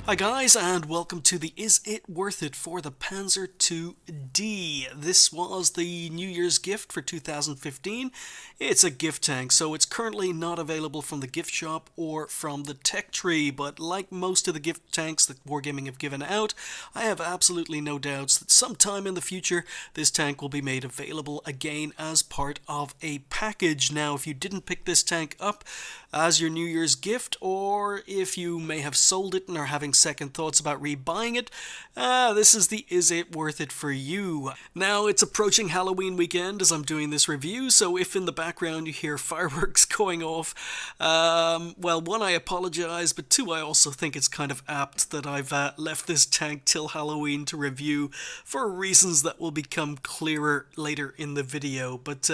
Hi guys, and welcome to the Is It Worth It for the Panzer II D. This was the New Year's gift for 2015. It's a gift tank, so it's currently not available from the gift shop or from the tech tree, but like most of the gift tanks that Wargaming have given out, I have absolutely no doubts that sometime in the future this tank will be made available again as part of a package. Now, if you didn't pick this tank up as your New Year's gift, or if you may have sold it and are having second thoughts about rebuying it, this is the Is It Worth It for you. Now, it's approaching Halloween weekend as I'm doing this review, so if in the background you hear fireworks going off, well, one, I apologize, but two, I also think it's kind of apt that I've left this tank till Halloween to review for reasons that will become clearer later in the video. But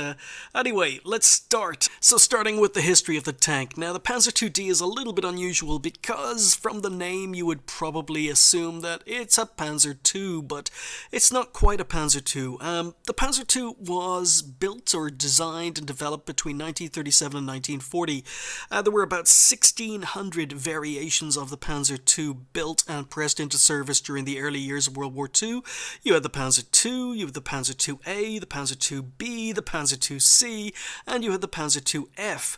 anyway, let's start. So starting with the history of the tank. Now, the Panzer II D is a little bit unusual because from the name you would probably assume that it's a Panzer II, but it's not quite a Panzer II. The Panzer II was built or designed and developed between 1937 and 1940. There were about 1,600 variations of the Panzer II built and pressed into service during the early years of World War II. You had the Panzer II, you had the Panzer IIA, the Panzer IIB, the Panzer IIC, and you had the Panzer IIF.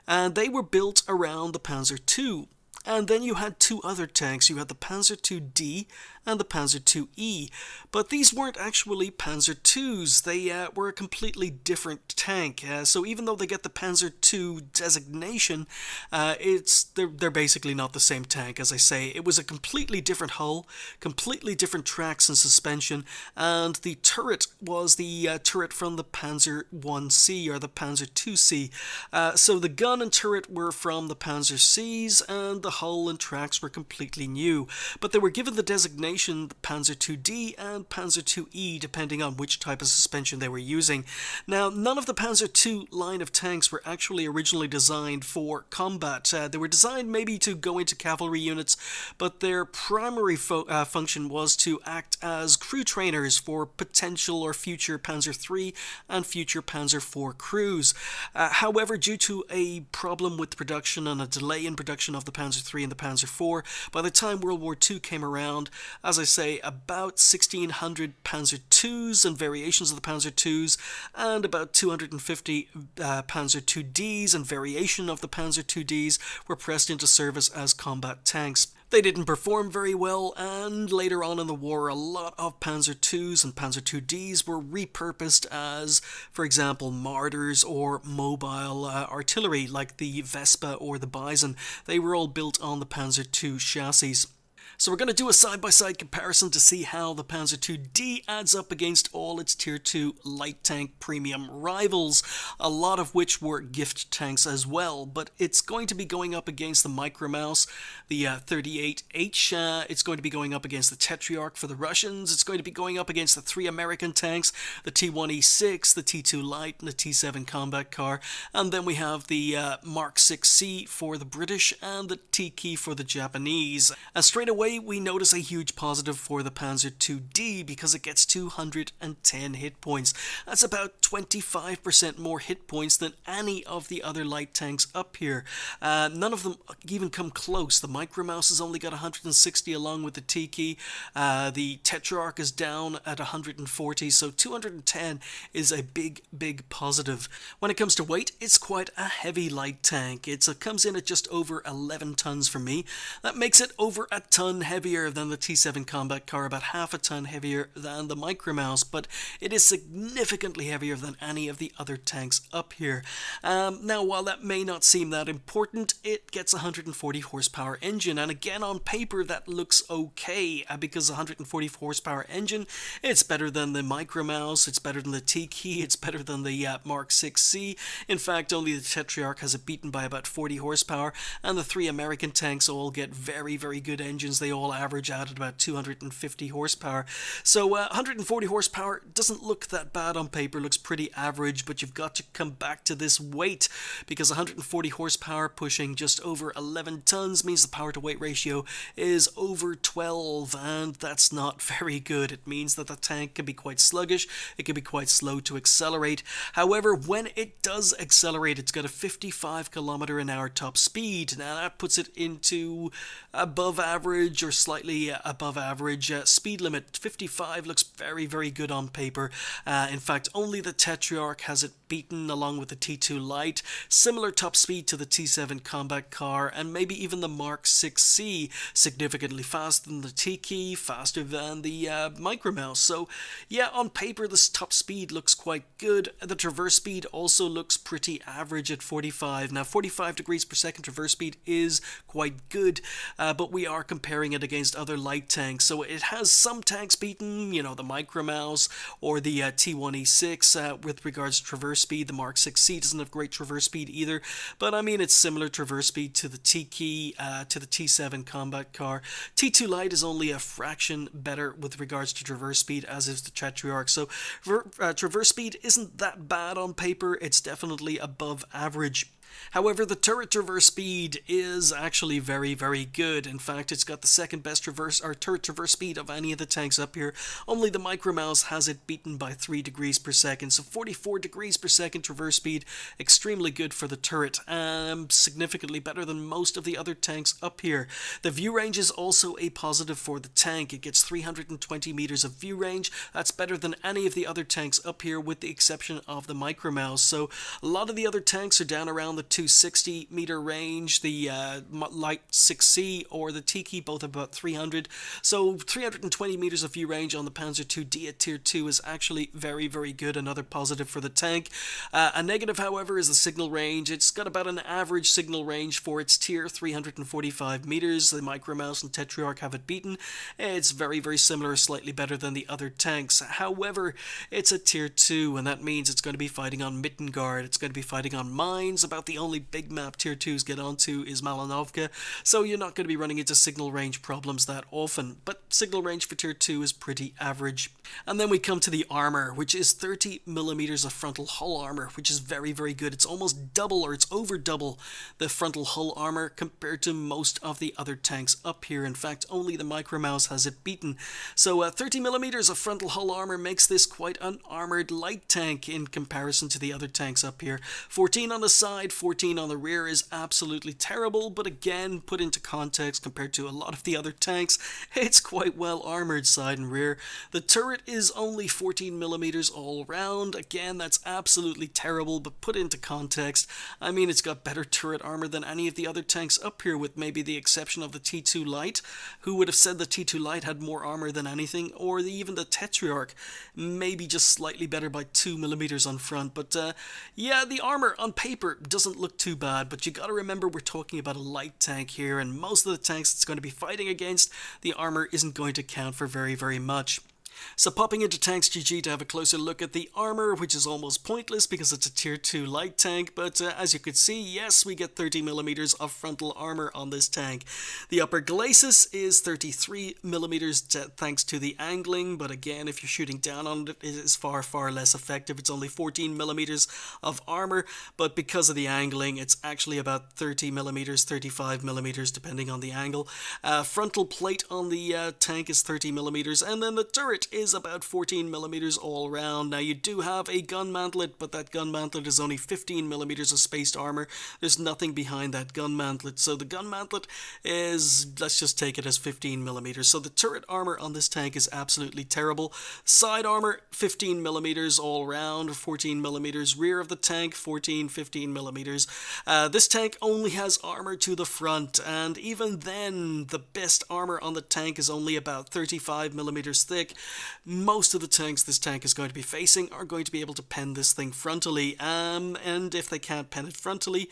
And they were built around the Panzer II. And then you had two other tanks. You had the Panzer II D and the Panzer II-E. But these weren't actually Panzer IIs. They were a completely different tank. So even though they get the Panzer II designation, they're basically not the same tank. As I say, it was a completely different hull, completely different tracks and suspension, and the turret was the turret from the Panzer I-C or the Panzer II-C. So the gun and turret were from the Panzer Cs, and the hull and tracks were completely new. But they were given the designation Panzer II D and Panzer II E, depending on which type of suspension they were using. Now, none of the Panzer II line of tanks were actually originally designed for combat. They were designed maybe to go into cavalry units, but their primary function was to act as crew trainers for potential or future Panzer III and future Panzer IV crews. However, due to a problem with production and a delay in production of the Panzer III and the Panzer IV, by the time World War II came around, as I say, about 1,600 Panzer IIs and variations of the Panzer IIs, and about 250 Panzer II Ds and variation of the Panzer II Ds were pressed into service as combat tanks. They didn't perform very well, and later on in the war, a lot of Panzer IIs and Panzer II Ds were repurposed as, for example, mortars or mobile artillery, like the Vespa or the Bison. They were all built on the Panzer II chassis. So we're going to do a side-by-side comparison to see how the Panzer II D adds up against all its Tier 2 light tank premium rivals, a lot of which were gift tanks as well. But it's going to be going up against the Micromouse, the 38H, it's going to be going up against the Tetrarch for the Russians, it's going to be going up against the three American tanks, the T1E6, the T2 Light, and the T7 Combat Car, and then we have the Mark 6C for the British and the T-Key for the Japanese. And straight away, we notice a huge positive for the Panzer II D because it gets 210 hit points. That's about 25% more hit points than any of the other light tanks up here. None of them even come close. The Micromouse has only got 160 along with the T-Key. The Tetrarch is down at 140, so 210 is a big, big positive. When it comes to weight, it's quite a heavy light tank. It comes in at just over 11 tons for me. That makes it over a ton heavier than the T7 Combat Car, about half a ton heavier than the Micromouse, but it is significantly heavier than any of the other tanks up here. Now, while that may not seem that important, it gets a 140 horsepower engine, and again, on paper, that looks okay, because a 140 horsepower engine, it's better than the Micromouse, it's better than the T-Key, it's better than the Mark 6C. In fact, only the Tetrarch has it beaten by about 40 horsepower, and the three American tanks all get very, very good engines. They all average out at about 250 horsepower. So 140 horsepower doesn't look that bad on paper, looks pretty average, but you've got to come back to this weight, because 140 horsepower pushing just over 11 tons means the power to weight ratio is over 12, and that's not very good. It means that the tank can be quite sluggish, it can be quite slow to accelerate. However, when it does accelerate, it's got a 55 km/h top speed. Now that puts it into above average average or slightly above average. Speed limit 55 looks very, very good on paper. In fact, only the Tetrarch has it beaten along with the T2 Light. Similar top speed to the T7 combat car, and maybe even the Mark 6C, significantly faster than the T-Key, faster than the Micro Mouse. So yeah, on paper this top speed looks quite good. The traverse speed also looks pretty average at 45. Now 45 degrees per second traverse speed is quite good, but we are comparing it against other light tanks, so it has some tanks beaten, you know, the Micro Mouse or the T1E6 with regards to traverse speed. The Mark 6C doesn't have great traverse speed either, but I mean it's similar traverse speed to the T-Key, to the T7 combat car. T2 Light is only a fraction better with regards to traverse speed, as is the Tetrarch, so traverse speed isn't that bad on paper. It's definitely above average. However, the turret traverse speed is actually very, very good. In fact, it's got the second best turret traverse speed of any of the tanks up here. Only the Micro Mouse has it beaten by 3 degrees per second. So 44 degrees per second traverse speed, extremely good for the turret. Significantly better than most of the other tanks up here. The view range is also a positive for the tank. It gets 320 meters of view range. That's better than any of the other tanks up here, with the exception of the Micro Mouse. So a lot of the other tanks are down around the 260 meter range. The Light 6C or the T-Key both about 300. So 320 meters of view range on the Panzer II D at tier 2 is actually very, very good. Another positive for the tank. A negative, however, is the signal range. It's got about an average signal range for its tier, 345 meters. The Micro Mouse and Tetrarch have it beaten. It's very, very similar, slightly better than the other tanks. However, it's a tier 2, and that means it's going to be fighting on Mittengard. It's going to be fighting on mines. About the only big map tier 2s get onto is Malinovka, so you're not going to be running into signal range problems that often, but signal range for tier 2 is pretty average. And then we come to the armor, which is 30 millimeters of frontal hull armor, which is very, very good. It's almost double, or it's over double the frontal hull armor compared to most of the other tanks up here. In fact, only the Micro Mouse has it beaten. So 30 millimeters of frontal hull armor makes this quite an armored light tank in comparison to the other tanks up here. 14 on the side, 14 on the rear is absolutely terrible, but again, put into context compared to a lot of the other tanks, it's quite well armored side and rear. The turret is only 14 millimeters all round. Again, that's absolutely terrible, but put into context, I mean, it's got better turret armor than any of the other tanks up here, with maybe the exception of the T2 Light. Who would have said the T2 Light had more armor than anything? Or even the Tetrarch, maybe just slightly better by 2 millimeters on front. But yeah, the armor on paper doesn't look too bad, but you gotta remember we're talking about a light tank here, and most of the tanks it's going to be fighting against, the armor isn't going to count for very, very much. So popping into Tanks GG to have a closer look at the armor, which is almost pointless because it's a tier 2 light tank, but as you could see, yes, we get 30 millimeters of frontal armor on this tank. The upper glacis is 33 millimeters thanks to the angling, but again, if you're shooting down on it, it is far, far less effective. It's only 14 millimeters of armor, but because of the angling, it's actually about 30 millimeters, 35 millimeters, depending on the angle. Frontal plate on the tank is 30 millimeters, and then the turret is about 14 millimeters all around. Now you do have a gun mantlet, but that gun mantlet is only 15 millimeters of spaced armor. There's nothing behind that gun mantlet, so the gun mantlet is, let's just take it as 15 millimeters. So the turret armor on this tank is absolutely terrible. Side armor 15 millimeters all around, 14 millimeters. Rear of the tank 14, 15 millimeters. This tank only has armor to the front, and even then the best armor on the tank is only about 35 millimeters thick. Most of the tanks this tank is going to be facing are going to be able to pen this thing frontally, and if they can't pen it frontally,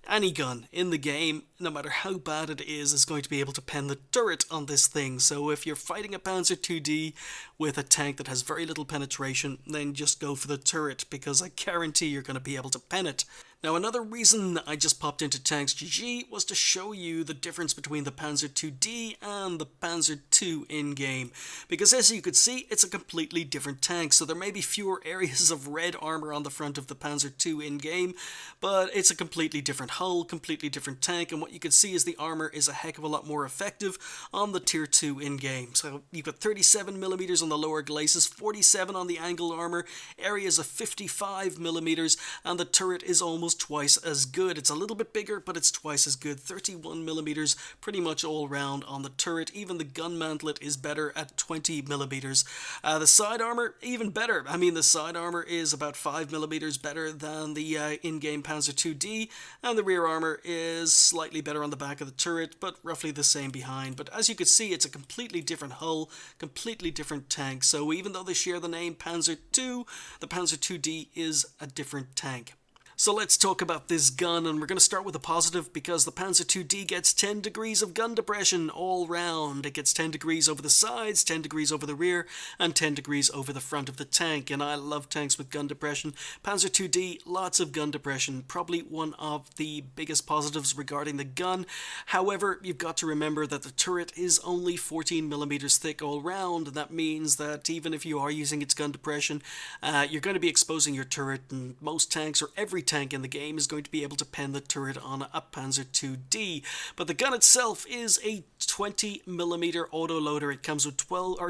any gun in the game, no matter how bad it is going to be able to pen the turret on this thing. So if you're fighting a Panzer II D with a tank that has very little penetration, then just go for the turret, because I guarantee you're going to be able to pen it. Now, another reason I just popped into Tanks GG was to show you the difference between the Panzer II D and the Panzer II in-game, because as you could see, it's a completely different tank. So there may be fewer areas of red armor on the front of the Panzer II in-game, but it's a completely different hull, completely different tank, and what you can see is the armor is a heck of a lot more effective on the Tier 2 in-game. So you've got 37 millimeters on the lower glacis, 47 on the angle armor, areas of 55 millimeters, and the turret is almost almost twice as good. It's a little bit bigger, but it's twice as good. 31mm pretty much all round on the turret. Even the gun mantlet is better at 20mm. The side armor, even better. I mean, the side armor is about 5mm better than the in-game Panzer II D, and the rear armor is slightly better on the back of the turret, but roughly the same behind. But as you can see, it's a completely different hull, completely different tank. So even though they share the name Panzer II, the Panzer II D is a different tank. So let's talk about this gun, and we're going to start with a positive because the Panzer II D gets 10 degrees of gun depression all round. It gets 10 degrees over the sides, 10 degrees over the rear, and 10 degrees over the front of the tank. And I love tanks with gun depression. Panzer II D, lots of gun depression. Probably one of the biggest positives regarding the gun. However, you've got to remember that the turret is only 14mm thick all round, and that means that even if you are using its gun depression, you're going to be exposing your turret, and most tanks, or every tank in the game, is going to be able to pen the turret on a Panzer II D. But the gun itself is a 20mm autoloader. It comes with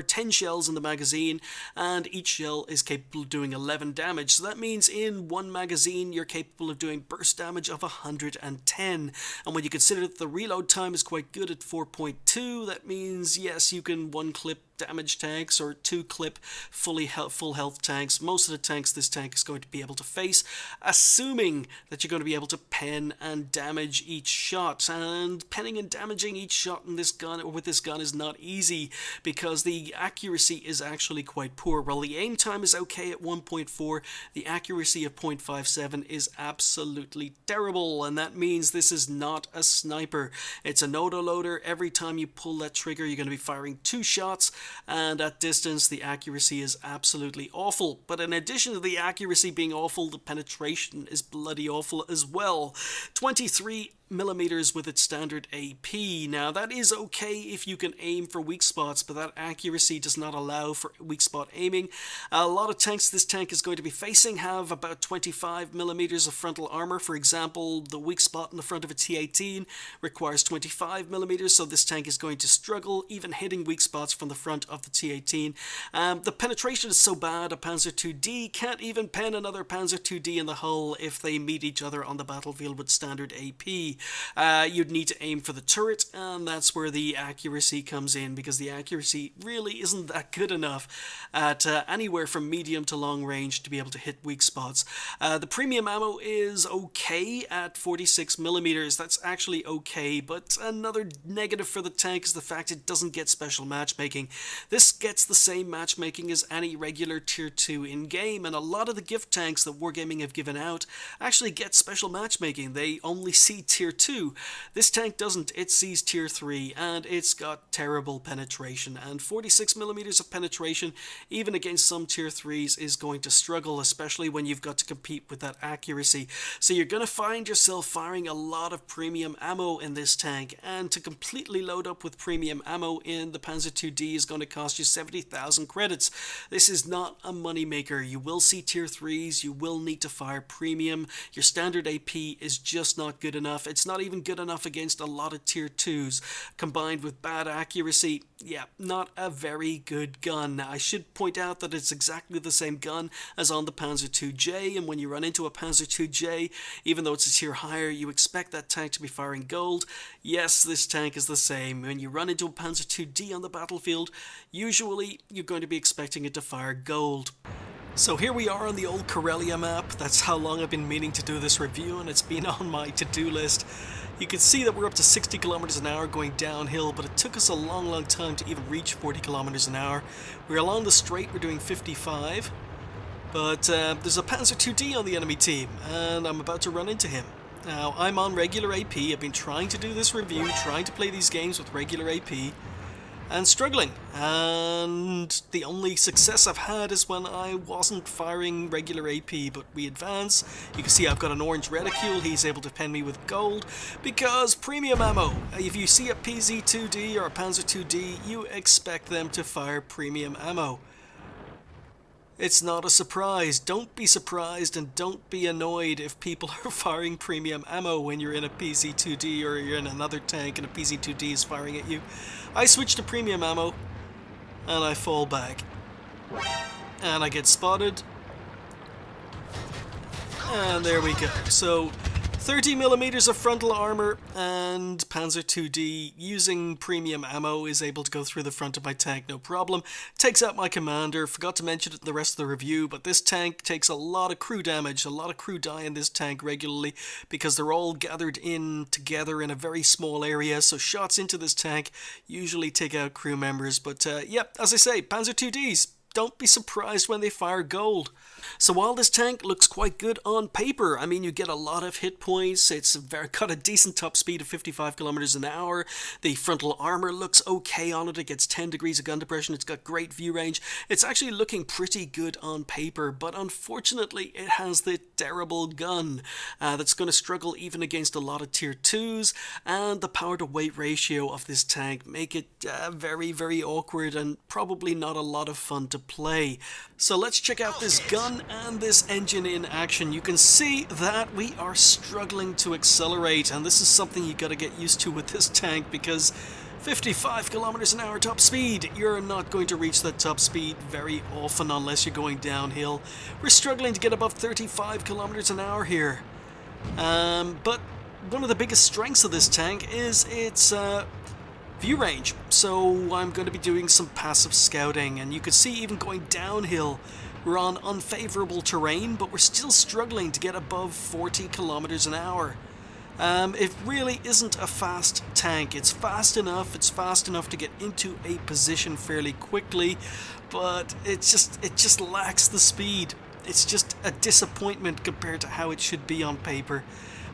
10 shells in the magazine, and each shell is capable of doing 11 damage. So that means in one magazine you're capable of doing burst damage of 110. And when you consider that the reload time is quite good at 4.2, that means yes, you can one clip damage tanks or two clip full health tanks. Most of the tanks this tank is going to be able to face, assuming that you're going to be able to pen and damage each shot. And penning and damaging each shot in this gun, or with this gun, is not easy because the accuracy is actually quite poor. While the aim time is okay at 1.4, the accuracy of 0.57 is absolutely terrible, and that means this is not a sniper. It's an autoloader. Every time you pull that trigger, you're going to be firing 2 shots, and at distance the accuracy is absolutely awful. But in addition to the accuracy being awful, the penetration is bloody awful as well. 23mm with its standard AP. Now that is okay if you can aim for weak spots, but that accuracy does not allow for weak spot aiming. A lot of tanks this tank is going to be facing have about 25mm of frontal armor. For example, the weak spot in the front of a T-18 requires 25mm, so this tank is going to struggle even hitting weak spots from the front of the T-18. The penetration is so bad, a Panzer II D can't even pen another Panzer II D in the hull if they meet each other on the battlefield with standard AP. You'd need to aim for the turret, and that's where the accuracy comes in, because the accuracy really isn't that good enough at anywhere from medium to long range to be able to hit weak spots. The premium ammo is okay at 46mm. That's actually okay, but another negative for the tank is the fact it doesn't get special matchmaking. This gets the same matchmaking as any regular tier 2 in-game, and a lot of the gift tanks that Wargaming have given out actually get special matchmaking. They only see tier 2. This tank doesn't. It sees tier 3, and it's got terrible penetration, and 46mm of penetration, even against some tier 3s, is going to struggle, especially when you've got to compete with that accuracy. So you're going to find yourself firing a lot of premium ammo in this tank, and to completely load up with premium ammo in the Panzer II D is going to cost you 70,000 credits. This is not a money maker. You will see tier 3s, you will need to fire premium. Your standard AP is just not good enough. It's not even good enough against a lot of tier 2s. Combined with bad accuracy, yeah, not a very good gun. Now, I should point out that it's exactly the same gun as on the Panzer II J, and when you run into a Panzer II J, even though it's a tier higher, you expect that tank to be firing gold. Yes, this tank is the same. When you run into a Panzer II D on the battlefield, usually you're going to be expecting it to fire gold. So here we are on the old Karelia map. That's how long I've been meaning to do this review, and it's been on my to-do list. You can see that we're up to 60 kilometers an hour going downhill, but it took us a long time to even reach 40 kilometers an hour. We're along the straight, we're doing 55, but there's a Panzer II D on the enemy team, and I'm about to run into him. Now, I'm on regular AP. I've been trying to do this review, trying to play these games with regular AP, and struggling, and the only success I've had is when I wasn't firing regular AP. But we advance. You can see I've got an orange reticule. He's able to pen me with gold because premium ammo. If you see a Pz.Kpfw or a Panzer II D, you expect them to fire premium ammo. It's not a surprise. Don't be surprised and don't be annoyed if people are firing premium ammo when you're in a Pz.Kpfw D or you're in another tank and a Pz.Kpfw D is firing at you. I switch to premium ammo and I fall back. And I get spotted. And there we go. So 30mm of frontal armor, and Panzer II D, using premium ammo, is able to go through the front of my tank no problem. Takes out my commander. Forgot to mention it in the rest of the review, but this tank takes a lot of crew damage. A lot of crew die in this tank regularly because they're all gathered in together in a very small area, so shots into this tank usually take out crew members. But yep, as I say, Panzer II Ds, don't be surprised when they fire gold. So while this tank looks quite good on paper, I mean, you get a lot of hit points, it's got a decent top speed of 55 kilometers an hour, the frontal armor looks okay on it, it gets 10 degrees of gun depression, it's got great view range, it's actually looking pretty good on paper, but unfortunately it has the terrible gun that's going to struggle even against a lot of tier 2s, and the power to weight ratio of this tank make it very, very awkward and probably not a lot of fun to play. So let's check out this gun and this engine in action. You can see that we are struggling to accelerate, and this is something you got to get used to with this tank, because 55 kilometers an hour top speed, you're not going to reach that top speed very often unless you're going downhill. We're struggling to get above 35 kilometers an hour here. But one of the biggest strengths of this tank is its view range, so I'm going to be doing some passive scouting, and you can see even going downhill we're on unfavorable terrain, but we're still struggling to get above 40 kilometers an hour. It really isn't a fast tank. It's fast enough to get into a position fairly quickly, but it just lacks the speed. It's just a disappointment compared to how it should be on paper.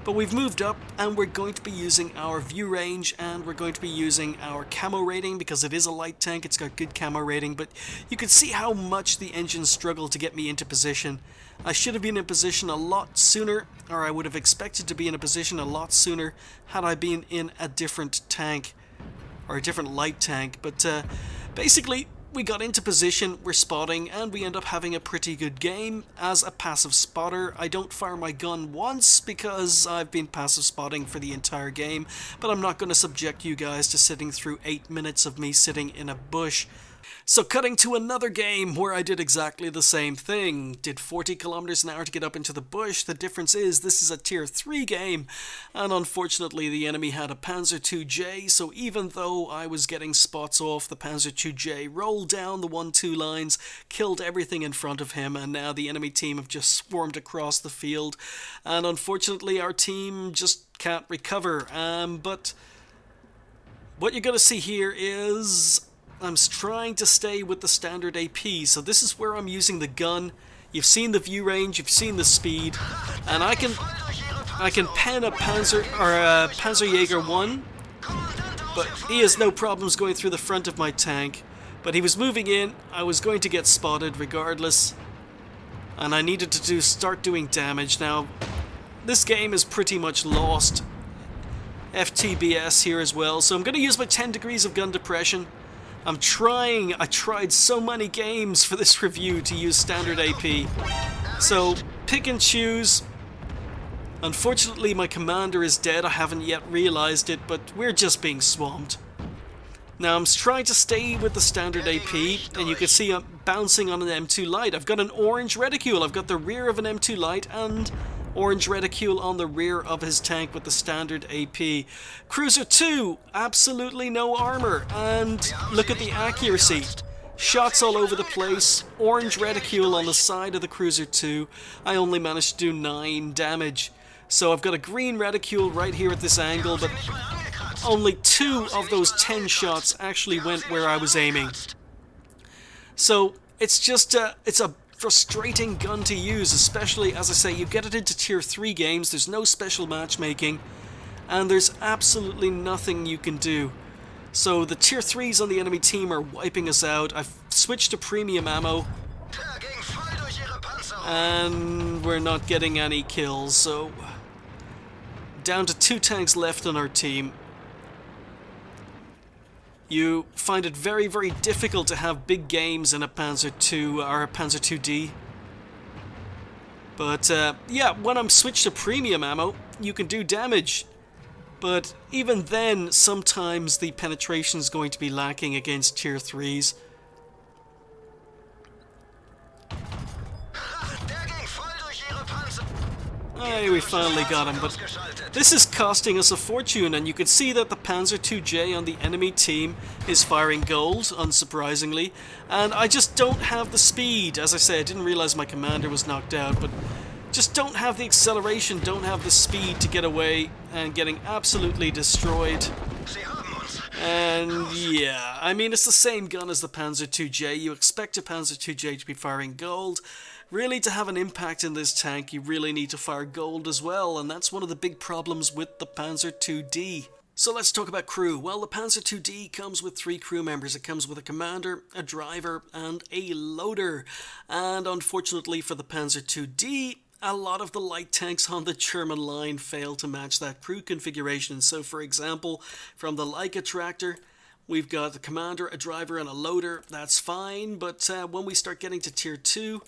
But we've moved up, and we're going to be using our view range, and we're going to be using our camo rating, because it is a light tank, it's got good camo rating, but you can see how much the engine struggled to get me into position. I should have been in position a lot sooner, or I would have expected to be in a position a lot sooner had I been in a different tank, or a different light tank, but basically we got into position, we're spotting, and we end up having a pretty good game. As a passive spotter, I don't fire my gun once because I've been passive spotting for the entire game, but I'm not going to subject you guys to sitting through 8 minutes of me sitting in a bush. So cutting to another game where I did exactly the same thing. Did 40 kilometers an hour to get up into the bush. The difference is this is a tier 3 game, and unfortunately the enemy had a Panzer II J, so even though I was getting spots off, the Panzer II J rolled down the 1-2 lines, killed everything in front of him, and now the enemy team have just swarmed across the field, and unfortunately our team just can't recover. But what you're going to see here is I'm trying to stay with the standard AP, so this is where I'm using the gun. You've seen the view range, you've seen the speed, and I can pen a Panzer Jäger 1, but he has no problems going through the front of my tank. But he was moving in, I was going to get spotted regardless, and I needed to start doing damage. Now, this game is pretty much lost. FTBS here as well, so I'm going to use my 10 degrees of gun depression. I tried so many games for this review to use standard AP. So, pick and choose. Unfortunately, my commander is dead. I haven't yet realized it, but we're just being swamped. Now, I'm trying to stay with the standard AP, and you can see I'm bouncing on an M2 light. I've got an orange reticule. I've got the rear of an M2 light and orange reticule on the rear of his tank with the standard AP. Cruiser 2, absolutely no armor, and look at the accuracy. Shots all over the place, orange reticule on the side of the Cruiser 2. I only managed to do 9 damage. So I've got a green reticule right here at this angle, but only 2 of those 10 shots actually went where I was aiming. So it's just it's a frustrating gun to use, especially, as I say, you get it into tier 3 games, there's no special matchmaking, and there's absolutely nothing you can do. So the tier 3s on the enemy team are wiping us out. I've switched to premium ammo, and we're not getting any kills, so down to 2 tanks left on our team. You find it very, very difficult to have big games in a Panzer II or a Panzer II D. But yeah, when I'm switched to premium ammo, you can do damage. But even then, sometimes the penetration is going to be lacking against tier 3s. Hey, we finally got him, but this is costing us a fortune, and you can see that the Panzer II on the enemy team is firing gold, unsurprisingly, and I just don't have the speed. As I say, I didn't realize my commander was knocked out, but just don't have the acceleration, don't have the speed to get away, and getting absolutely destroyed. And yeah, I mean, it's the same gun as the Panzer II. You expect a Panzer II to be firing gold. Really, to have an impact in this tank, you really need to fire gold as well, and that's one of the big problems with the Panzer II D. So let's talk about crew. Well, the Panzer II D comes with 3 crew members. It comes with a commander, a driver, and a loader. And unfortunately for the Panzer II D, a lot of the light tanks on the German line fail to match that crew configuration. So for example, from the Leica tractor, we've got a commander, a driver, and a loader. That's fine, but when we start getting to tier 2,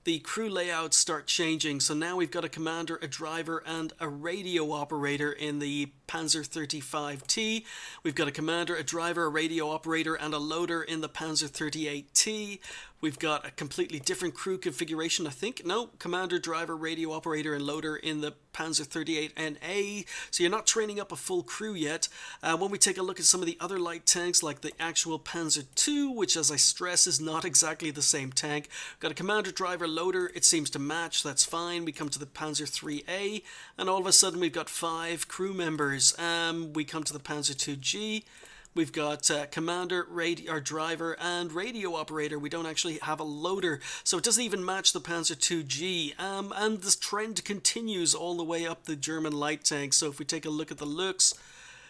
the crew layouts start changing. So now we've got a commander, a driver, and a radio operator in the Panzer 35T. We've got a commander, a driver, a radio operator, and a loader in the Panzer 38T. We've got a completely different crew configuration, I think. No, commander, driver, radio operator, and loader in the Panzer 38NA. So you're not training up a full crew yet. When we take a look at some of the other light tanks, like the actual Panzer II, which, as I stress, is not exactly the same tank. We've got a commander, driver, loader. It seems to match. That's fine. We come to the Panzer IIIA, and all of a sudden we've got 5 crew members. We come to the Panzer II-G. We've got commander, driver, and radio operator. We don't actually have a loader, so it doesn't even match the Panzer II-G. And this trend continues all the way up the German light tanks. So if we take a look at the looks,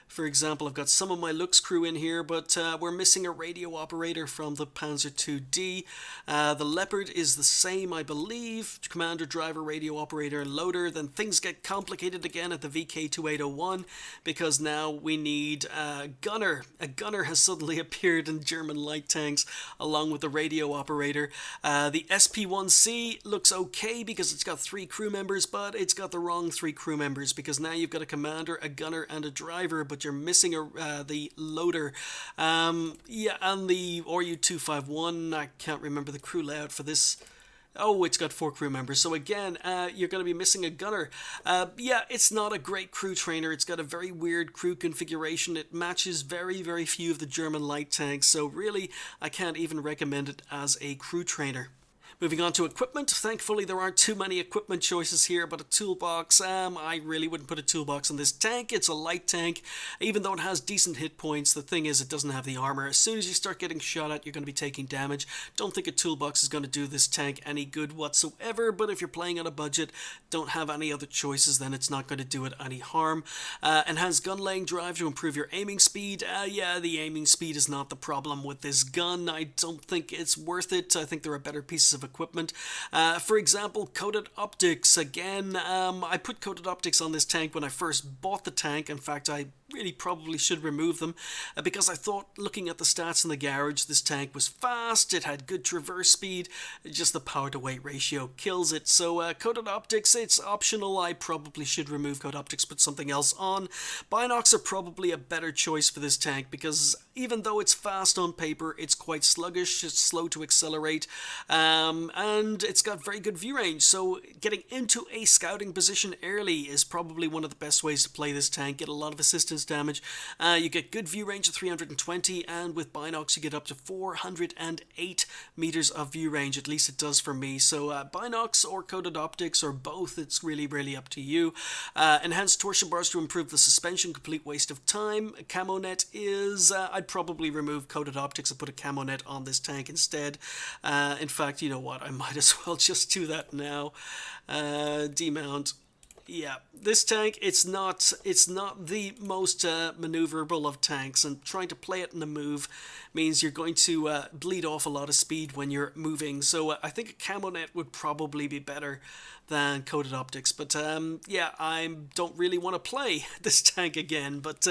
for example, I've got some of my looks crew in here, but we're missing a radio operator from the Panzer II-D. The Leopard is the same, I believe. Commander, driver, radio operator, and loader. Then things get complicated again at the VK2801 because now we need a gunner. A gunner has suddenly appeared in German light tanks along with the radio operator. The SP1C looks okay because it's got 3 crew members, but it's got the wrong 3 crew members because now you've got a commander, a gunner, and a driver, but you're missing the loader. Yeah, and the RU-251, I can't remember the crew layout for this. Oh, it's got 4 crew members. So again, you're going to be missing a gunner. Yeah, it's not a great crew trainer. It's got a very weird crew configuration. It matches very, very few of the German light tanks. So really, I can't even recommend it as a crew trainer. Moving on to equipment, thankfully there aren't too many equipment choices here, but a toolbox, I really wouldn't put a toolbox in this tank. It's a light tank, even though it has decent hit points. The thing is, it doesn't have the armor. As soon as you start getting shot at, you're going to be taking damage. Don't think a toolbox is going to do this tank any good whatsoever, but if you're playing on a budget, don't have any other choices, then it's not going to do it any harm. Enhanced gun laying drive to improve your aiming speed. Yeah, the aiming speed is not the problem with this gun. I don't think it's worth it. I think there are better pieces of equipment. For example, coated optics. Again, I put coated optics on this tank when I first bought the tank. In fact, I really probably should remove them because I thought, looking at the stats in the garage, this tank was fast, it had good traverse speed, just the power to weight ratio kills it. So coated optics, it's optional. I probably should remove coated optics, put something else on. Binocs are probably a better choice for this tank because even though it's fast on paper, it's quite sluggish, it's slow to accelerate, and it's got very good view range. So getting into a scouting position early is probably one of the best ways to play this tank. Get a lot of assistance damage. You get good view range of 320, and with binocs you get up to 408 meters of view range. At least it does for me. So binocs or coated optics or both, it's really up to you. Enhanced torsion bars to improve the suspension, complete waste of time. Camo net is, I'd probably remove coated optics and put a camo net on this tank instead. In fact, you know what, I might as well just do that now. Demount. Yeah, this tank, it's not the most maneuverable of tanks, and trying to play it in the move means you're going to bleed off a lot of speed when you're moving. So I think a camo net would probably be better than coated optics. But yeah, I don't really want to play this tank again. But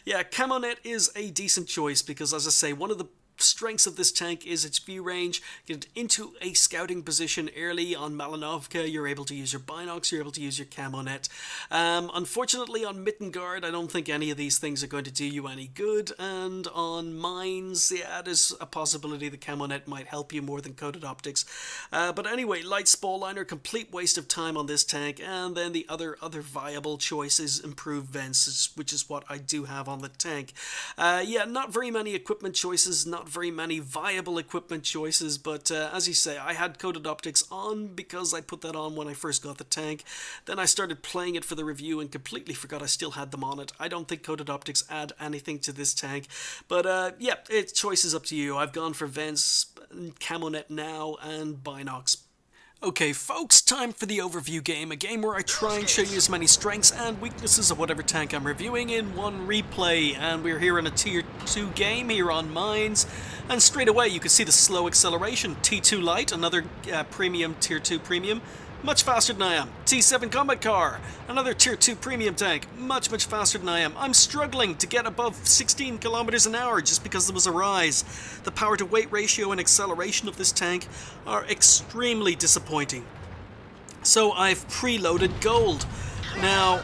yeah, camo net is a decent choice because, as I say, one of the strengths of this tank is its view range. Get into a scouting position early on Malinovka, you're able to use your binocs, you're able to use your camo net. Unfortunately on Mittengard, I don't think any of these things are going to do you any good, and on mines, yeah, there's a possibility the camo net might help you more than coated optics. But anyway, light spall liner, complete waste of time on this tank, and then the other viable choice is improved vents, which is what I do have on the tank. Yeah, not very many equipment choices, not very many viable equipment choices, but as you say, I had coated optics on because I put that on when I first got the tank. Then I started playing it for the review and completely forgot I still had them on it. I don't think coated optics add anything to this tank, but yeah, choice is up to you. I've gone for vents, camo net now, and binocs. Okay folks, time for the overview game, a game where I try and show you as many strengths and weaknesses of whatever tank I'm reviewing in one replay, and we're here in a tier 2 game here on mines, and straight away you can see the slow acceleration. T2 light, another premium tier 2 premium, much faster than I am. T7 combat car, another tier 2 premium tank, much faster than I am. I'm struggling to get above 16 kilometers an hour just because there was a rise. The power to weight ratio and acceleration of this tank are extremely disappointing. So I've preloaded gold. Now,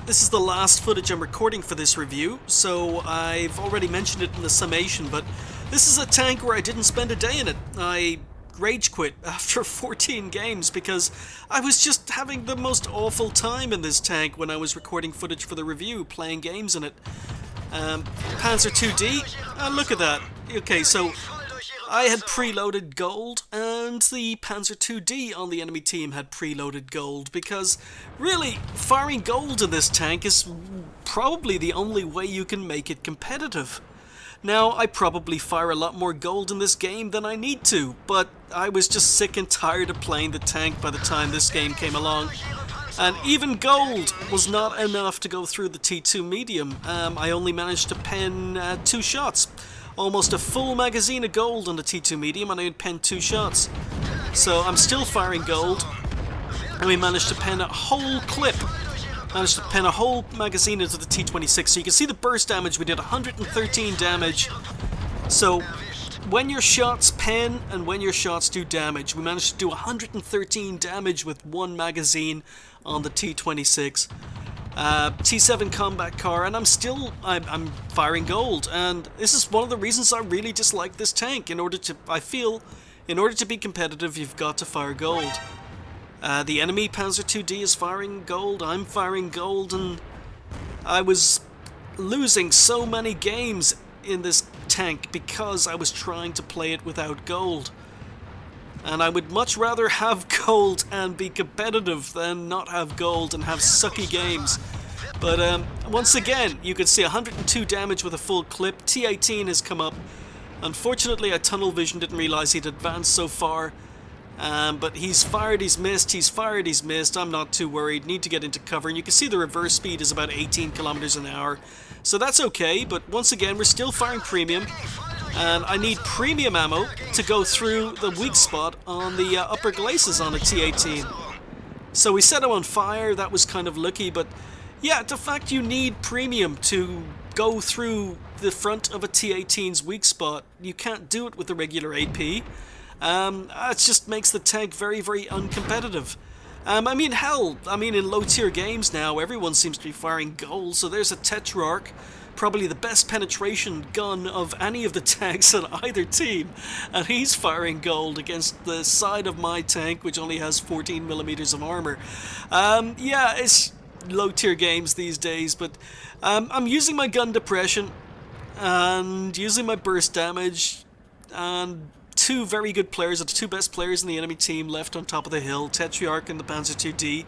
this is the last footage I'm recording for this review, so I've already mentioned it in the summation, but this is a tank where I didn't spend a day in it. I rage quit after 14 games because I was just having the most awful time in this tank when I was recording footage for the review, playing games in it. Panzer Ii D, look at that. Okay, so I had preloaded gold and the Panzer Ii D on the enemy team had preloaded gold, because really firing gold in this tank is probably the only way you can make it competitive. Now, I probably fire a lot more gold in this game than I need to, but I was just sick and tired of playing the tank by the time this game came along. And even gold was not enough to go through the T2 medium. I only managed to pen 2 shots. Almost a full magazine of gold on the T2 medium, and I had penned 2 shots. So I'm still firing gold, and we managed to pen a whole clip. Managed to pen a whole magazine into the T26, so you can see the burst damage. We did 113 damage. So when your shots pen and when your shots do damage, we managed to do 113 damage with 1 magazine on the T26. T7 combat car, and I'm firing gold, and this is one of the reasons I really dislike this tank. I feel in order to be competitive, you've got to fire gold. The enemy Panzer Ii D is firing gold, I'm firing gold, and I was losing so many games in this tank because I was trying to play it without gold. And I would much rather have gold and be competitive than not have gold and have sucky games. But once again, you can see 102 damage with a full clip. T18 has come up. Unfortunately, I tunnel vision, didn't realize he'd advanced so far. But he's fired, he's missed, he's fired, he's missed. I'm not too worried. Need to get into cover, and you can see the reverse speed is about 18 kilometers an hour. So that's okay, but once again, we're still firing premium, and I need premium ammo to go through the weak spot on the upper glacis on a T18. So we set him on fire. That was kind of lucky, but yeah, the fact you need premium to go through the front of a T18's weak spot, you can't do it with the regular AP. It just makes the tank very, very uncompetitive. I mean, hell, in low-tier games now, everyone seems to be firing gold, so there's a Tetrarch, probably the best penetration gun of any of the tanks on either team, and he's firing gold against the side of my tank, which only has 14mm of armor. Yeah, it's low-tier games these days, but I'm using my gun depression, and using my burst damage, and 2 very good players, the 2 best players in the enemy team left on top of the hill, Tetrarch and the Panzer Ii D.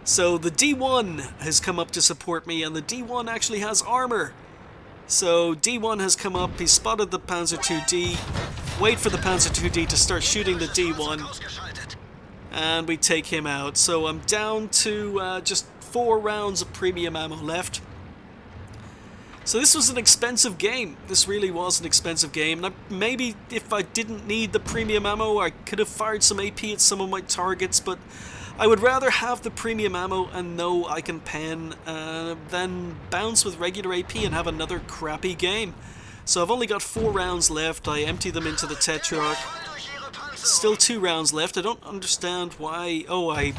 So the D1 has come up to support me, and the D1 actually has armor. So D1 has come up, he's spotted the Panzer Ii D. Wait for the Panzer Ii D to start shooting the D1, and we take him out. So I'm down to just 4 rounds of premium ammo left. So this was an expensive game. This really was an expensive game. And maybe if I didn't need the premium ammo, I could have fired some AP at some of my targets, but I would rather have the premium ammo and know I can pen than bounce with regular AP and have another crappy game. So I've only got 4 rounds left. I empty them into the Tetrarch. Still 2 rounds left. I don't understand why... Oh, I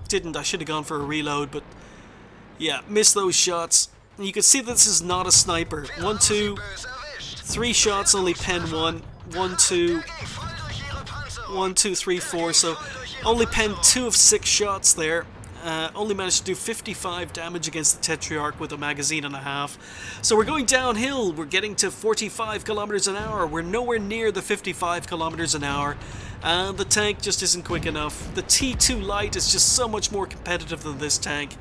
didn't. I should have gone for a reload, but... Yeah, missed those shots. And you can see that this is not a sniper. 1, 2, 3 shots, only pen 1. 1, 2... 1, 2, 3, 4. So only pen 2 of 6 shots there. Only managed to do 55 damage against the Tetrarch with a magazine and a half. So we're going downhill. We're getting to 45 kilometers an hour. We're nowhere near the 55 kilometers an hour. And the tank just isn't quick enough. The T2 Light is just so much more competitive than this tank.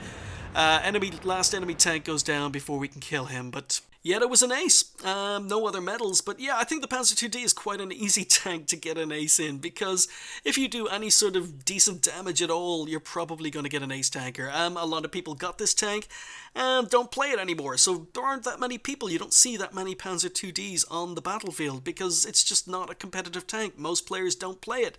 Last enemy tank goes down before we can kill him, but yet it was an ace. No other medals, but yeah, I think the Panzer II D is quite an easy tank to get an ace in, because if you do any sort of decent damage at all, you're probably going to get an ace tanker. A lot of people got this tank and don't play it anymore, so there aren't that many people. You don't see that many Panzer II Ds on the battlefield because it's just not a competitive tank. Most players don't play it.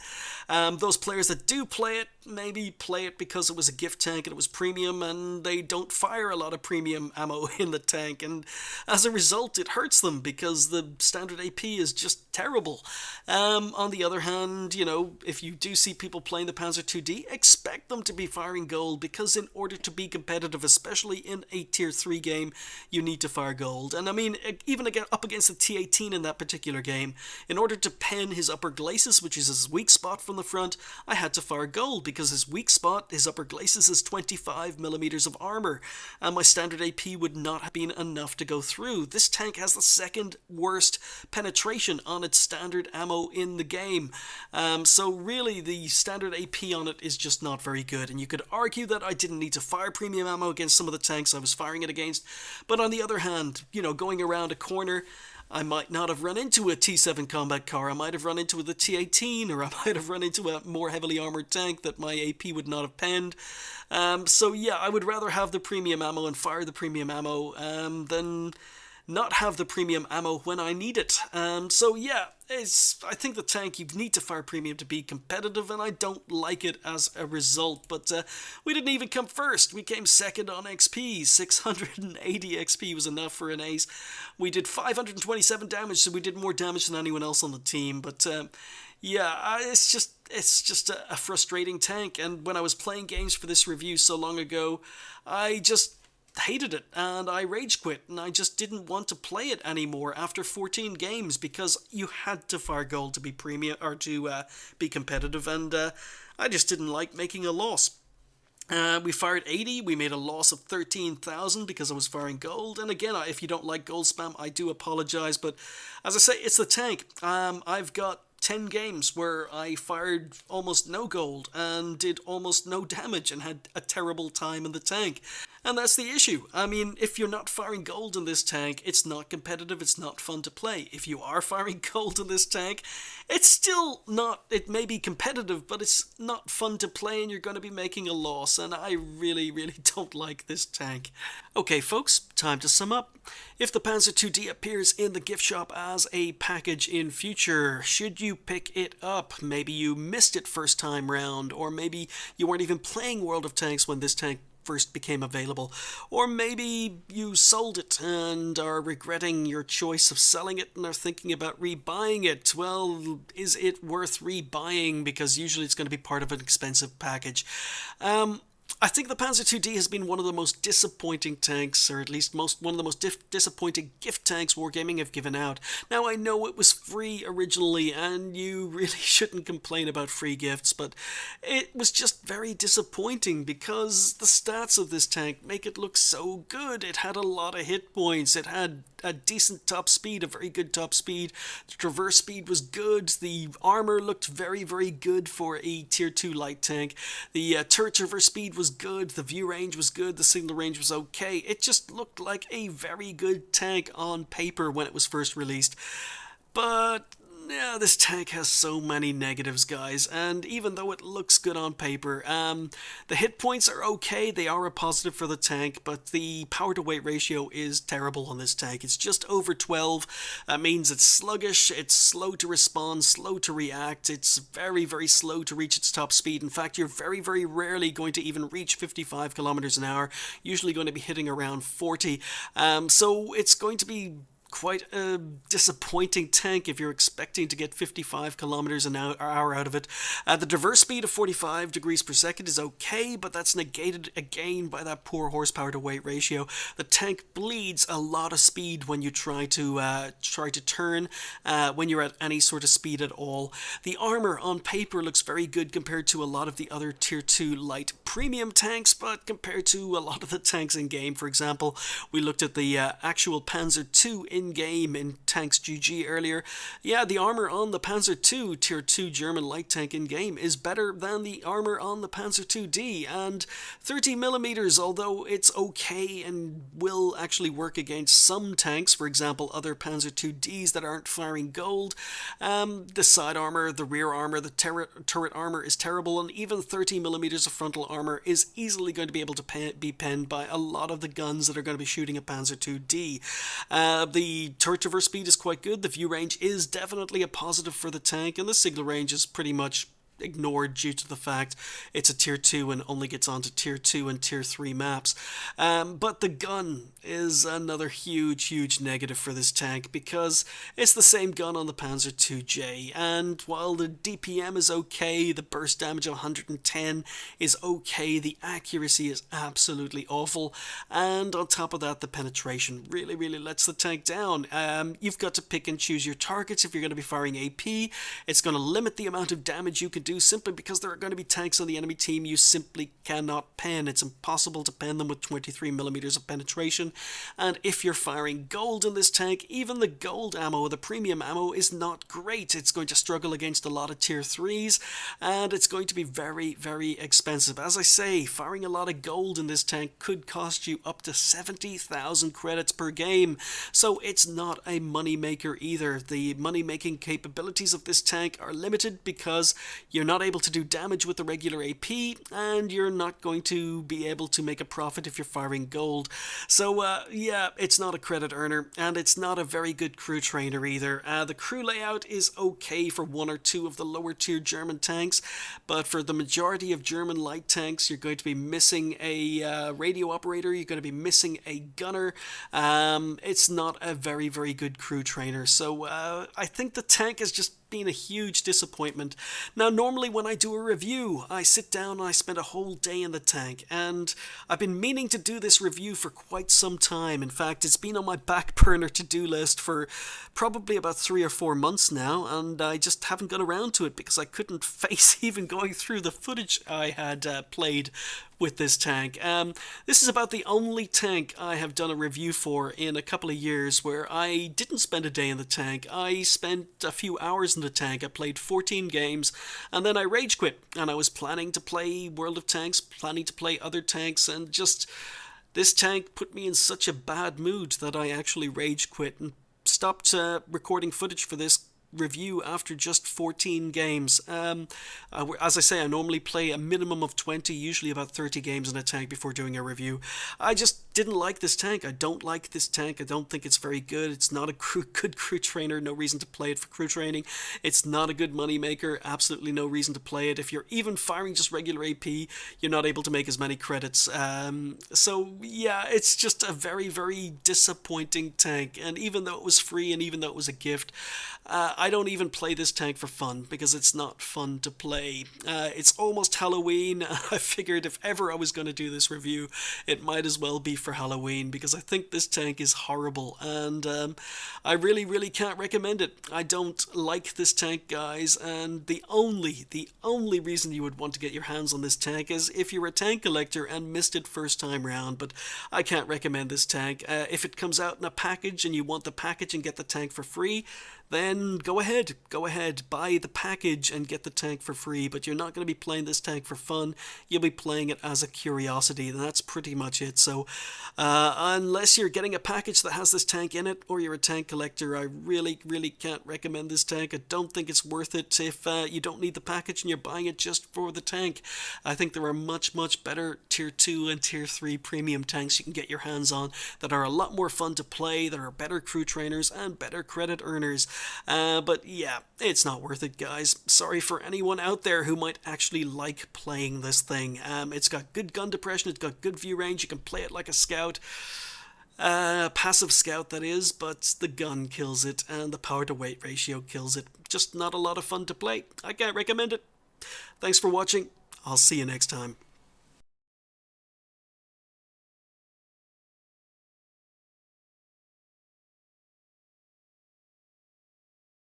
Those players that do play it maybe play it because it was a gift tank and it was premium, and they don't fire a lot of premium ammo in the tank, and as a result it hurts them because the standard AP is just terrible. On the other hand, you know, if you do see people playing the Panzer II D, expect them to be firing gold, because in order to be competitive, especially in a tier 3 game, you need to fire gold. And I mean, even up against the T18 in that particular game, in order to pen his upper glacis, which is his weak spot from the front, I had to fire gold, because his weak spot, his upper glacis, is 25 millimeters of armor, and my standard AP would not have been enough to go through. This tank has the second worst penetration on its standard ammo in the game. So really the standard AP on it is just not very good, and you could argue that I didn't need to fire premium ammo against some of the tanks I was firing it against, but on the other hand, you know, going around a corner, I might not have run into a T7 combat car, I might have run into the T18, or I might have run into a more heavily armored tank that my AP would not have penned. So yeah, I would rather have the premium ammo and fire the premium ammo than not have the premium ammo when I need it. So yeah, I think the tank, you need to fire premium to be competitive, and I don't like it as a result. But we didn't even come first. We came second on XP. 680 XP was enough for an ace. We did 527 damage, so we did more damage than anyone else on the team. But yeah, it's just a frustrating tank. And when I was playing games for this review so long ago, I just hated it, and I rage quit, and I just didn't want to play it anymore after 14 games, because you had to fire gold to be premium, or to be competitive, and I just didn't like making a loss. We fired 80, we made a loss of 13,000 because I was firing gold, and again, if you don't like gold spam, I do apologize, but as I say, it's the tank. I've got 10 games where I fired almost no gold and did almost no damage and had a terrible time in the tank. And that's the issue. I mean, if you're not firing gold in this tank, it's not competitive, it's not fun to play. If you are firing gold in this tank, it's still not, it may be competitive, but it's not fun to play, and you're going to be making a loss, and I really, really don't like this tank. Okay folks, time to sum up. If the Panzer II D appears in the gift shop as a package in future, should you pick it up? Maybe you missed it first time round, or maybe you weren't even playing World of Tanks when this tank first became available, or maybe you sold it and are regretting your choice of selling it and are thinking about rebuying it. Well, is it worth rebuying? Because usually it's going to be part of an expensive package. I think the Panzer II D has been one of the most disappointing tanks, or at least one of the most disappointing gift tanks Wargaming have given out. Now, I know it was free originally, and you really shouldn't complain about free gifts, but it was just very disappointing because the stats of this tank make it look so good. It had a lot of hit points, it had a decent top speed, a very good top speed, the traverse speed was good, the armor looked very, very good for a tier 2 light tank, the turret traverse speed was good, the view range was good, the signal range was okay. It just looked like a very good tank on paper when it was first released. But yeah, this tank has so many negatives, guys, and even though it looks good on paper, the hit points are okay, they are a positive for the tank, but the power to weight ratio is terrible on this tank. It's just over 12. That means it's sluggish, it's slow to respond, slow to react, it's very, very slow to reach its top speed. In fact, you're very, very rarely going to even reach 55 kilometers an hour, usually going to be hitting around 40. So it's going to be quite a disappointing tank if you're expecting to get 55 kilometers an hour out of it. The traverse speed of 45 degrees per second is okay, but that's negated again by that poor horsepower to weight ratio. The tank bleeds a lot of speed when you try to turn, when you're at any sort of speed at all. The armor on paper looks very good compared to a lot of the other tier 2 light premium tanks, but compared to a lot of the tanks in game, for example, we looked at the actual Panzer II in game in Tanks GG earlier. Yeah, the armor on the Panzer II tier 2 German light tank in game is better than the armor on the Panzer II D, and 30mm, although it's okay and will actually work against some tanks, for example other Panzer II Ds that aren't firing gold, the side armor, the rear armor, the turret armor is terrible, and even 30mm of frontal armor is easily going to be able to be penned by a lot of the guns that are going to be shooting a Panzer II D. The turret traverse speed is quite good, the view range is definitely a positive for the tank, and the signal range is pretty much ignored due to the fact it's a tier 2 and only gets onto tier 2 and tier 3 maps. But the gun is another huge negative for this tank, because it's the same gun on the Panzer IIJ, and while the DPM is okay, the burst damage of 110 is okay, the accuracy is absolutely awful, and on top of that the penetration really lets the tank down. You've got to pick and choose your targets if you're going to be firing AP. It's going to limit the amount of damage you can do simply because there are going to be tanks on the enemy team you simply cannot pen. It's impossible to pen them with 23mm of penetration, and if you're firing gold in this tank, even the gold ammo, the premium ammo, is not great. It's going to struggle against a lot of tier 3s, and it's going to be very expensive. As I say, firing a lot of gold in this tank could cost you up to 70,000 credits per game, so it's not a money maker either. The money making capabilities of this tank are limited because you're not able to do damage with the regular AP, and you're not going to be able to make a profit if you're firing gold. So yeah, it's not a credit earner, and it's not a very good crew trainer either. The crew layout is okay for one or two of the lower tier German tanks, but for the majority of German light tanks, you're going to be missing a radio operator, you're going to be missing a gunner. It's not a very good crew trainer, so I think the tank is just been a huge disappointment. Now, normally when I do a review, I sit down and I spend a whole day in the tank, and I've been meaning to do this review for quite some time. In fact, it's been on my back burner to-do list for probably about 3 or 4 months now, and I just haven't got around to it because I couldn't face even going through the footage I had played with this tank. This is about the only tank I have done a review for in a couple of years where I didn't spend a day in the tank. I spent a few hours in the tank. I played 14 games, and then I rage quit, and I was planning to play World of Tanks, planning to play other tanks, and just this tank put me in such a bad mood that I actually rage quit and stopped recording footage for this review after just 14 games. As I say, I normally play a minimum of 20, usually about 30 games in a tank before doing a review. I just didn't like this tank. I don't like this tank. I don't think it's very good. It's not a good crew trainer. No reason to play it for crew training. It's not a good money maker. Absolutely no reason to play it. If you're even firing just regular AP, you're not able to make as many credits. So yeah, it's just a very disappointing tank. And even though it was free and even though it was a gift, I don't even play this tank for fun because it's not fun to play. It's almost Halloween. I figured if ever I was going to do this review, it might as well be for Halloween because I think this tank is horrible, and I really can't recommend it. I don't like this tank, guys, and the only reason you would want to get your hands on this tank is if you're a tank collector and missed it first time round, but I can't recommend this tank. If it comes out in a package and you want the package and get the tank for free, then go ahead, buy the package and get the tank for free, but you're not going to be playing this tank for fun. You'll be playing it as a curiosity, and that's pretty much it. So unless you're getting a package that has this tank in it, or you're a tank collector, I really can't recommend this tank. I don't think it's worth it if you don't need the package and you're buying it just for the tank. I think there are much better tier 2 and tier 3 premium tanks you can get your hands on that are a lot more fun to play, that are better crew trainers and better credit earners. But yeah, it's not worth it, guys. Sorry for anyone out there who might actually like playing this thing. It's got good gun depression, it's got good view range, you can play it like a scout. Passive scout, that is, but the gun kills it and the power to weight ratio kills it. Just not a lot of fun to play. I can't recommend it. Thanks for watching. I'll see you next time.